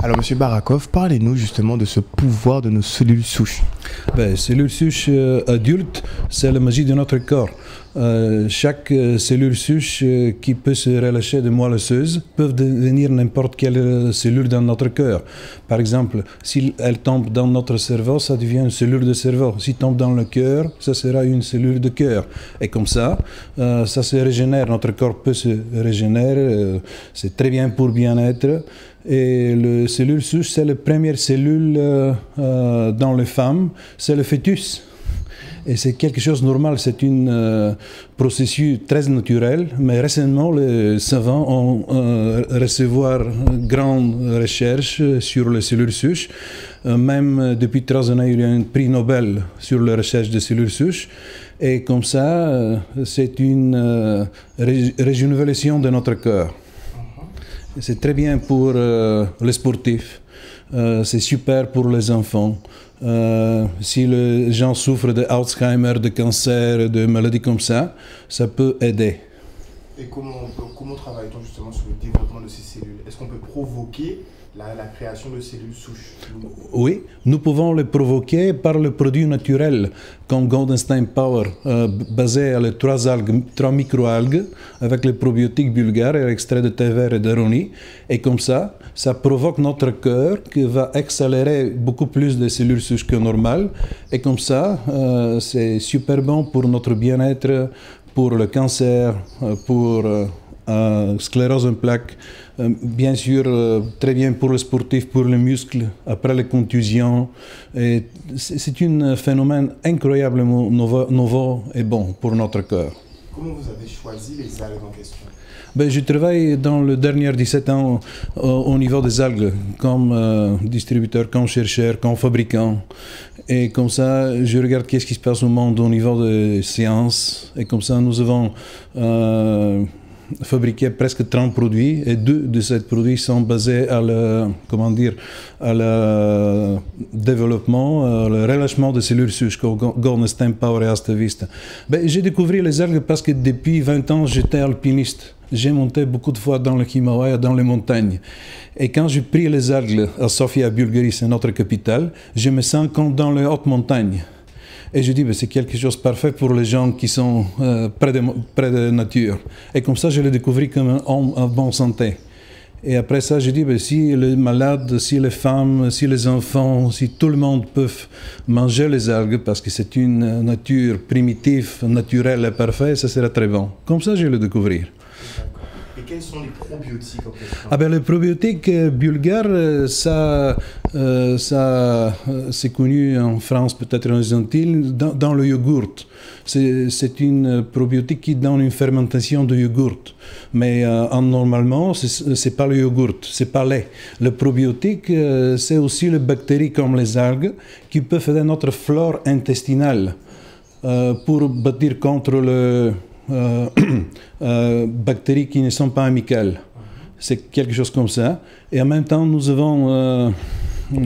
Alors, Monsieur Barakov, parlez-nous justement de ce pouvoir de nos cellules souches. Cellules souches adultes, c'est la magie de notre corps. Chaque cellule souche qui peut se relâcher de moelle osseuse peut devenir n'importe quelle cellule dans notre cœur. Par exemple, si elle tombe dans notre cerveau, ça devient une cellule de cerveau. Si elle tombe dans le cœur, ça sera une cellule de cœur. Et comme ça se régénère. Notre corps peut se régénérer. C'est très bien pour bien-être. Et la cellule souche, c'est la première cellule dans les femmes, c'est le fœtus. Et c'est quelque chose de normal, c'est un processus très naturel, mais récemment les savants ont recevoir une grande recherche sur les cellules souches. Même depuis 3 ans, il y a un prix Nobel sur la recherche des cellules souches. Et comme ça, c'est une régénération de notre corps. C'est très bien pour les sportifs, c'est super pour les enfants. Si les gens souffrent d'Alzheimer, de cancer, de maladies comme ça peut aider. Et comment travaille-t-on justement sur le développement de ces cellules? Est-ce qu'on peut provoquer la création de cellules souches? Oui, nous pouvons les provoquer par le produit naturel, comme Goldenstein Power, basé sur les 3 microalgues, avec les probiotiques bulgares et l'extrait de thé vert et d'aronie. Et comme ça provoque notre cœur qui va accélérer beaucoup plus de cellules souches que normal. Et comme ça, c'est super bon pour notre bien-être, pour le cancer, pour sclérose en plaques, bien sûr très bien pour les sportifs, pour les muscles, après les contusions. C'est un phénomène incroyablement nouveau et bon pour notre cœur. Comment vous avez choisi les algues en question? Je travaille dans les derniers 17 ans au niveau des algues, comme distributeur, comme chercheur, comme fabricant. Et comme ça, je regarde qu'est-ce qui se passe au monde au niveau des sciences. Et comme ça, nous avons fabriqué presque 30 produits. Et 2 de ces produits sont basés à le développement, le relâchement de cellules souches, comme Goldenstein Power et Astavista. J'ai découvert les algues parce que depuis 20 ans, j'étais alpiniste. J'ai monté beaucoup de fois dans le Himalaya, dans les montagnes. Et quand j'ai pris les algues à Sofia, Bulgarie, c'est notre capitale, je me sens comme dans les hautes montagnes. Et je dis, c'est quelque chose de parfait pour les gens qui sont près de la nature. Et comme ça, je l'ai découvert comme un homme en bonne santé. Et après ça, je dis, si les malades, si les femmes, si les enfants, si tout le monde peut manger les algues, parce que c'est une nature primitive, naturelle et parfaite, ça sera très bon. Comme ça, je l'ai découvert. Et quels sont les probiotiques en question? Les probiotiques bulgares, c'est connu en France, peut-être en Argentine, dans le yogourt. C'est une probiotique qui donne une fermentation de yogourt. Mais normalement, c'est pas le yogourt, c'est pas lait. Le probiotique, c'est aussi les bactéries comme les algues qui peuvent aider notre flore intestinale pour bâtir contre le bactéries qui ne sont pas amicales. C'est quelque chose comme ça. Et en même temps, nous avons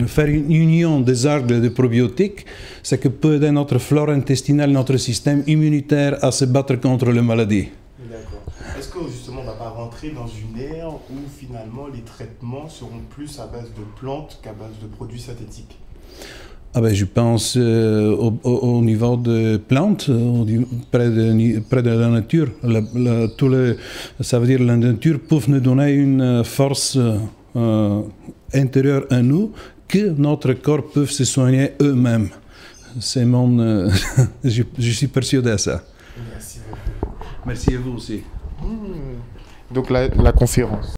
faire une union des algues et des probiotiques, ce qui peut aider notre flore intestinale, notre système immunitaire à se battre contre les maladies. D'accord. Est-ce que justement on ne va pas rentrer dans une ère où finalement les traitements seront plus à base de plantes qu'à base de produits synthétiques? Je pense au niveau des plantes, près de la nature. Ça veut dire que la nature peut nous donner une force intérieure à nous que notre corps peut se soigner eux-mêmes. C'est mon... je suis persuadé de ça. Merci beaucoup. Merci à vous aussi. Donc la conférence.